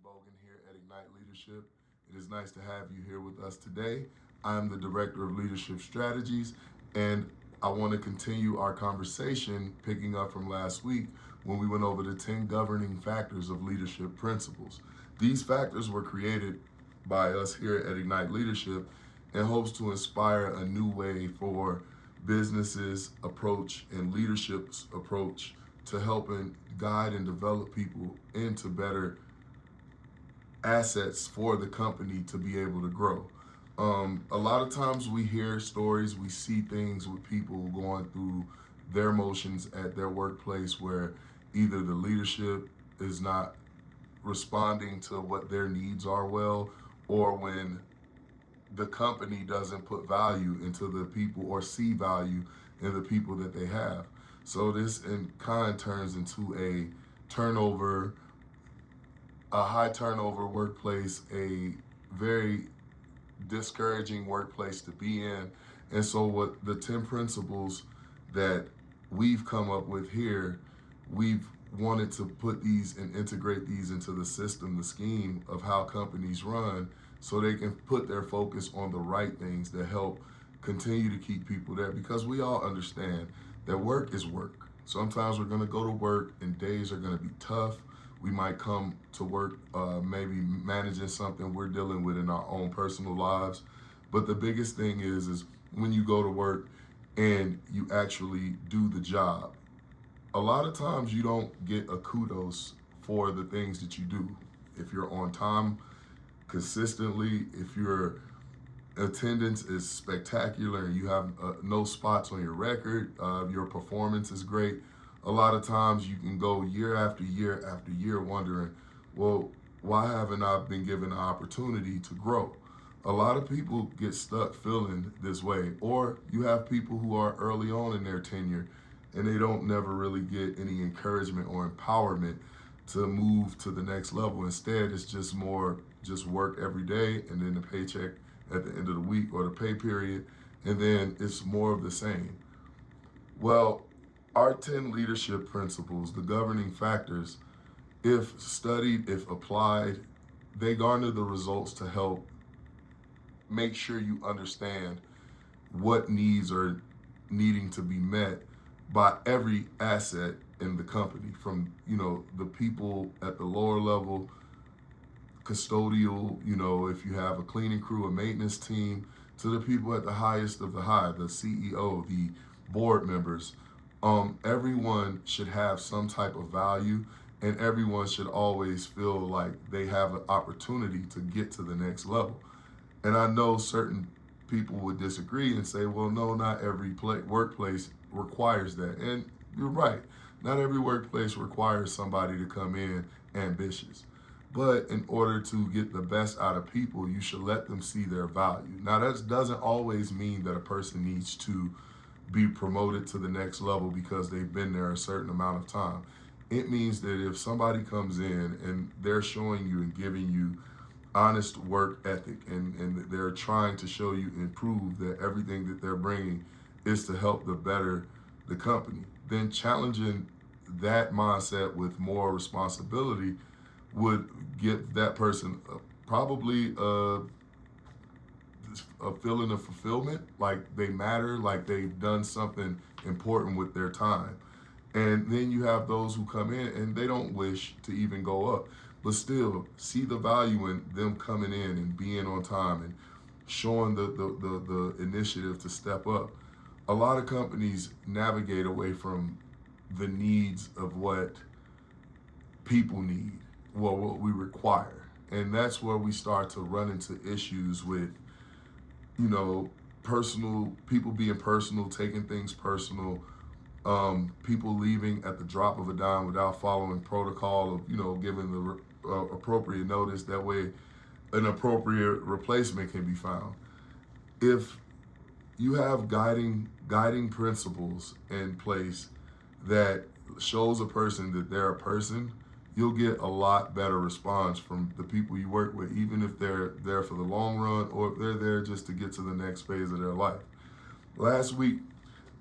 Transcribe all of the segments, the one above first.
Bogan here at Ignite Leadership. It is nice to have you here with us today. I'm the Director of Leadership Strategies, and I want to continue our conversation picking up from last week when we went over the 10 governing factors of leadership principles. These factors were created by us here at Ignite Leadership in hopes to inspire a new way for businesses approach and leadership's approach to help and guide and develop people into better assets for the company to be able to grow. A lot of times we hear stories, we see things with people going through their motions at their workplace where either the leadership is not responding to what their needs are well, or when the company doesn't put value into the people or see value in the people that they have. So this in kind turns into turnover, a high turnover workplace, a very discouraging workplace to be in. And so what the 10 principles that we've come up with here, we've wanted to put these and integrate these into the system, the scheme of how companies run, so they can put their focus on the right things that help continue to keep people there, because we all understand that work is work. Sometimes we're going to go to work and days are going to be tough. We might come to work maybe managing something we're dealing with in our own personal lives. But the biggest thing is when you go to work and you actually do the job, a lot of times you don't get a kudos for the things that you do. If you're on time consistently, if your attendance is spectacular and you have no spots on your record, your performance is great, a lot of times you can go year after year after year wondering, well, why haven't I been given the opportunity to grow? A lot of people get stuck feeling this way, or you have people who are early on in their tenure and they don't never really get any encouragement or empowerment to move to the next level. Instead, it's just more just work every day and then the paycheck at the end of the week or the pay period, and then it's more of the same. Well, our 10 leadership principles, the governing factors, if studied, if applied, they garner the results to help make sure you understand what needs are needing to be met by every asset in the company, from the people at the lower level, custodial, if you have a cleaning crew, a maintenance team, to the people at the highest of the high, the CEO, the board members. Everyone should have some type of value, and everyone should always feel like they have an opportunity to get to the next level. And I know certain people would disagree and say, well, no, not every workplace requires that. And you're right. Not every workplace requires somebody to come in ambitious. But in order to get the best out of people, you should let them see their value. Now, that doesn't always mean that a person needs to be promoted to the next level because they've been there a certain amount of time. It means that if somebody comes in and they're showing you and giving you honest work ethic, and they're trying to show you and prove that everything that they're bringing is to help the better the company, then challenging that mindset with more responsibility would give that person probably a feeling of fulfillment, like they matter, like they've done something important with their time. And then you have those who come in and they don't wish to even go up, but still see the value in them coming in and being on time and showing the initiative to step up. A lot of companies navigate away from the needs of what people need, well, what we require. And that's where we start to run into issues with, personal, people being personal, taking things personal, people leaving at the drop of a dime without following protocol of, giving the appropriate notice. That way, an appropriate replacement can be found. If you have guiding principles in place that shows a person that they're a person, you'll get a lot better response from the people you work with, even if they're there for the long run or if they're there just to get to the next phase of their life. Last week,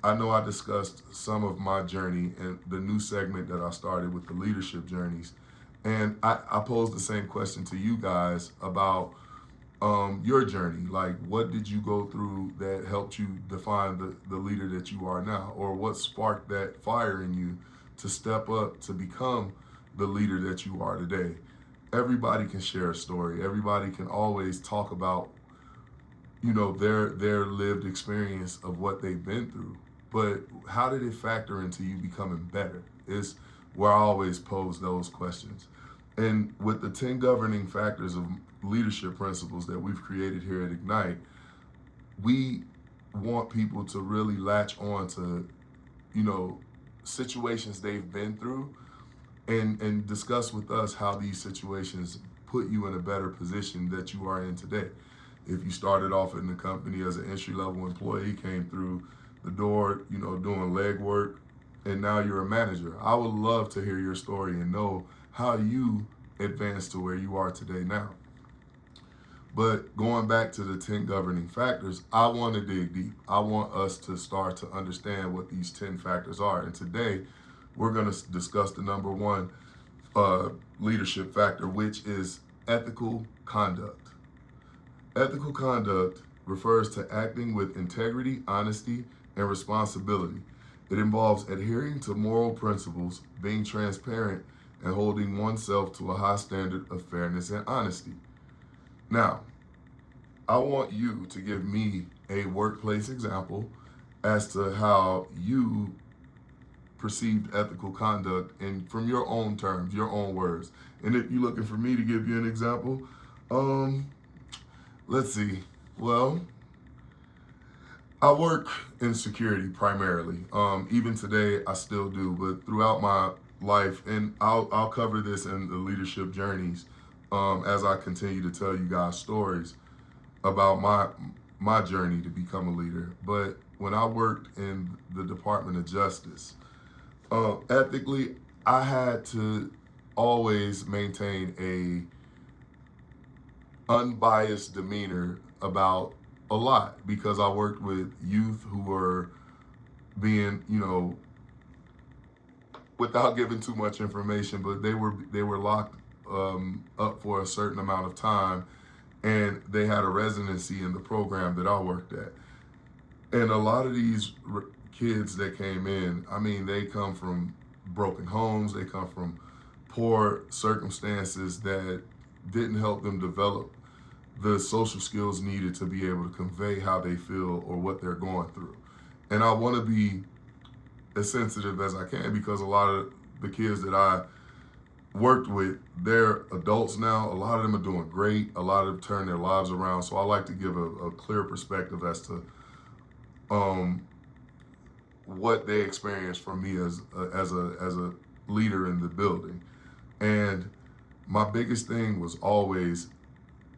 I know I discussed some of my journey and the new segment that I started with the leadership journeys. And I pose the same question to you guys about your journey. Like, what did you go through that helped you define the leader that you are now? Or what sparked that fire in you to step up to become the leader that you are today? Everybody can share a story. Everybody can always talk about, their lived experience of what they've been through. But how did it factor into you becoming better? Is where I always pose those questions. And with the 10 governing factors of leadership principles that we've created here at Ignite, we want people to really latch on to, you know, situations they've been through and discuss with us how these situations put you in a better position that you are in today. If you started off in the company as an entry level employee, came through the door, doing leg work, and now you're a manager. I would love to hear your story and know how you advanced to where you are today now. But going back to the 10 governing factors, I want to dig deep. I want us to start to understand what these 10 factors are. And today, we're going to discuss the number one leadership factor, which is ethical conduct. Ethical conduct refers to acting with integrity, honesty, and responsibility. It involves adhering to moral principles, being transparent, and holding oneself to a high standard of fairness and honesty. Now, I want you to give me a workplace example as to how you perceived ethical conduct and from your own terms, your own words. And if you're looking for me to give you an example, let's see. Well, I work in security primarily. Even today, I still do. But throughout my life, and I'll cover this in the leadership journeys as I continue to tell you guys stories about my journey to become a leader. But when I worked in the Department of Justice, ethically, I had to always maintain a unbiased demeanor about a lot because I worked with youth who were being, without giving too much information, but they were locked up for a certain amount of time, and they had a residency in the program that I worked at. And a lot of these kids that came in, I mean, they come from broken homes, they come from poor circumstances that didn't help them develop the social skills needed to be able to convey how they feel or what they're going through. And I want to be as sensitive as I can because a lot of the kids that I worked with, they're adults now. A lot of them are doing great. A lot of them turned their lives around. So I like to give a clear perspective as to what they experienced from me as a leader in the building. And my biggest thing was always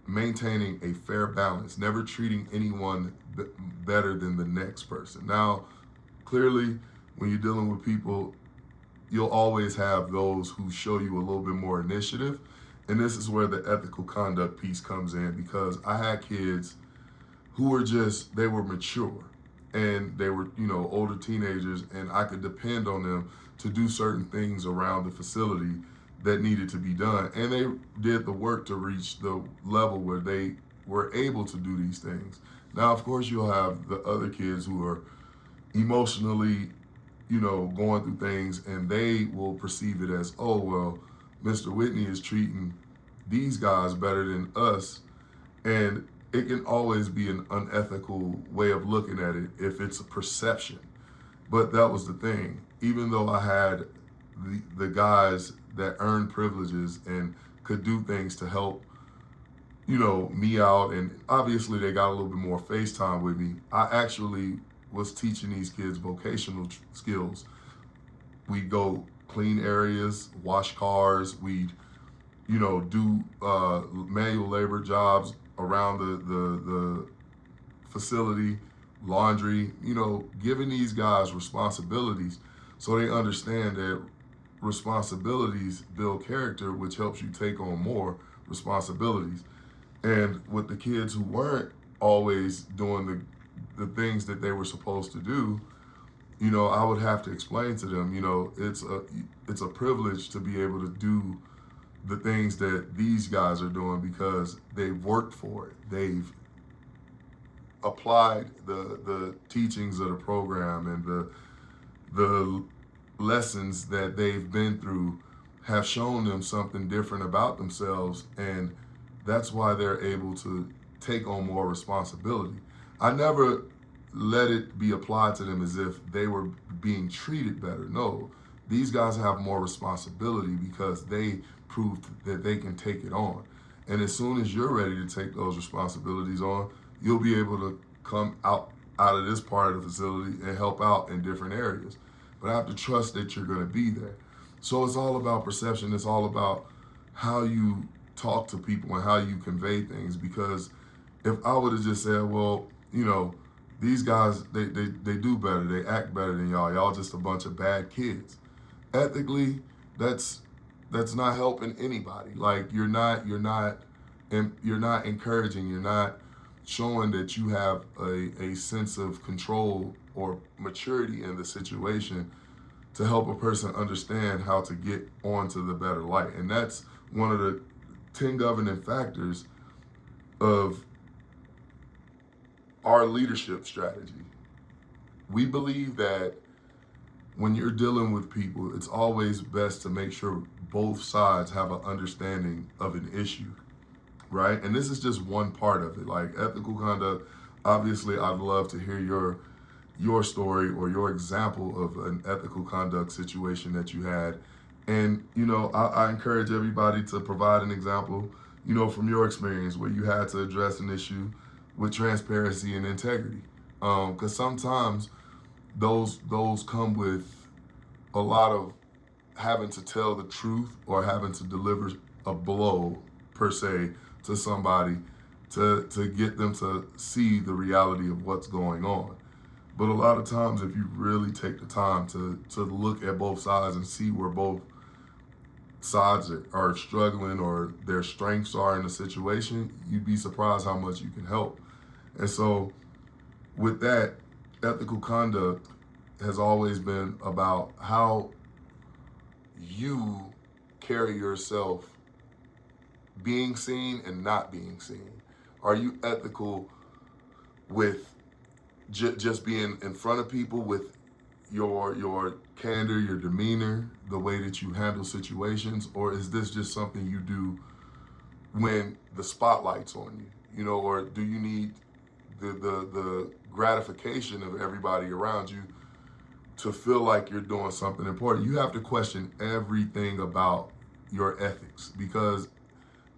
maintaining a fair balance, never treating anyone better than the next person. Now, clearly, when you're dealing with people, you'll always have those who show you a little bit more initiative. And this is where the ethical conduct piece comes in because I had kids who were they were mature and they were, older teenagers, and I could depend on them to do certain things around the facility that needed to be done. And they did the work to reach the level where they were able to do these things. Now, of course, you'll have the other kids who are emotionally, going through things, and they will perceive it as, oh, well, Mr. Whitney is treating these guys better than us. And it can always be an unethical way of looking at it if it's a perception. But that was the thing. Even though I had the guys that earned privileges and could do things to help, me out, and obviously they got a little bit more face time with me, I actually was teaching these kids vocational skills. We'd go clean areas, wash cars, we'd, do manual labor jobs around the facility, laundry, giving these guys responsibilities so they understand that responsibilities build character, which helps you take on more responsibilities. And with the kids who weren't always doing the things that they were supposed to do, I would have to explain to them, it's a privilege to be able to do the things that these guys are doing because they've worked for it. They've applied the teachings of the program, and the lessons that they've been through have shown them something different about themselves, and that's why they're able to take on more responsibility. I never let it be applied to them as if they were being treated better. No, these guys have more responsibility because they proved that they can take it on. And as soon as you're ready to take those responsibilities on, you'll be able to come out of this part of the facility and help out in different areas. But I have to trust that you're going to be there. So it's all about perception. It's all about how you talk to people and how you convey things. Because if I would have just said, well, these guys, they do better, they act better than y'all. Y'all just a bunch of bad kids. Ethically, that's not helping anybody. Like you're not encouraging. You're not showing that you have a sense of control or maturity in the situation to help a person understand how to get onto the better light. And that's one of the 10 governing factors of our leadership strategy. We believe that when you're dealing with people, it's always best to make sure both sides have an understanding of an issue, right? And this is just one part of it. Like ethical conduct, obviously I'd love to hear your story or your example of an ethical conduct situation that you had. And, I encourage everybody to provide an example, from your experience where you had to address an issue with transparency and integrity. Because sometimes those come with a lot of having to tell the truth or having to deliver a blow per se to somebody to get them to see the reality of what's going on. But a lot of times, if you really take the time to look at both sides and see where both sides are struggling or their strengths are in a situation, you'd be surprised how much you can help. And so with that, ethical conduct has always been about how you carry yourself being seen and not being seen. Are you ethical with just being in front of people with your candor, your demeanor, the way that you handle situations, or is this just something you do when the spotlight's on you? Or do you need the gratification of everybody around you to feel like you're doing something important? You have to question everything about your ethics, because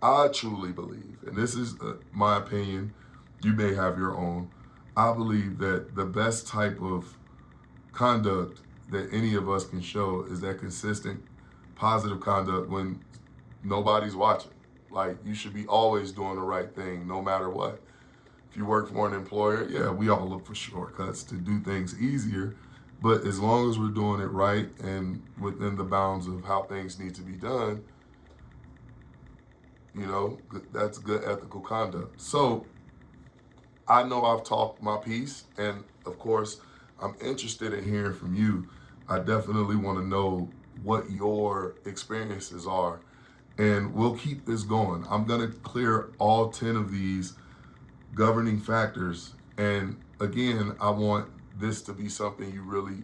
I truly believe, and this is my opinion, you may have your own, I believe that the best type of conduct that any of us can show is that consistent, positive conduct when nobody's watching. Like, you should be always doing the right thing no matter what. If you work for an employer, yeah, we all look for shortcuts to do things easier. But as long as we're doing it right and within the bounds of how things need to be done, that's good ethical conduct. So I know I've talked my piece, and of course, I'm interested in hearing from you. I definitely want to know what your experiences are, and we'll keep this going. I'm going to clear all 10 of these governing factors, and again, I want this to be something you really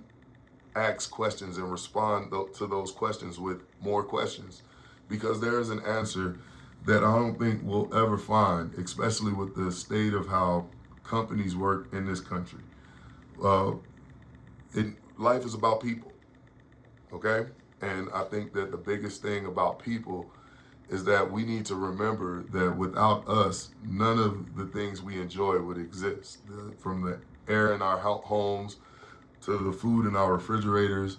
ask questions and respond to those questions with more questions, because there is an answer that I don't think we'll ever find, especially with the state of how companies work in this country. Uh, Life is about people, okay? And I think that the biggest thing about people is that we need to remember that without us, none of the things we enjoy would exist. From the air in our homes to the food in our refrigerators,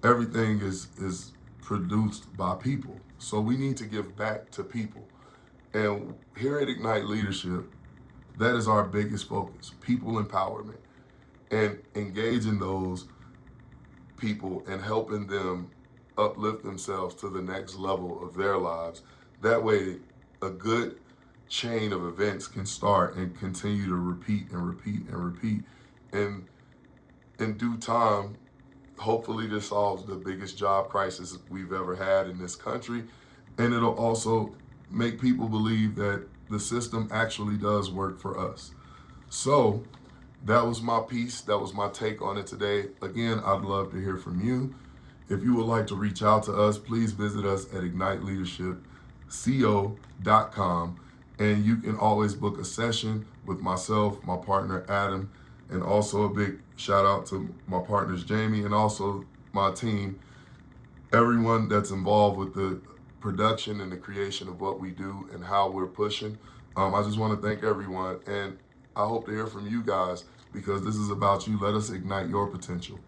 everything is produced by people. So we need to give back to people. And here at Ignite Leadership, that is our biggest focus, people empowerment, and engaging those people and helping them uplift themselves to the next level of their lives. That way, a good chain of events can start and continue to repeat and repeat and repeat. And in due time, hopefully this solves the biggest job crisis we've ever had in this country. and it'll also make people believe that the system actually does work for us. So that was my piece. That was my take on it today. Again, I'd love to hear from you. If you would like to reach out to us, please visit us at igniteleadershipco.com. And you can always book a session with myself, my partner Adam, and also a big shout out to my partners Jamie and also my team, everyone that's involved with the production and the creation of what we do and how we're pushing. I just want to thank everyone, and I hope to hear from you guys because this is about you. Let us ignite your potential.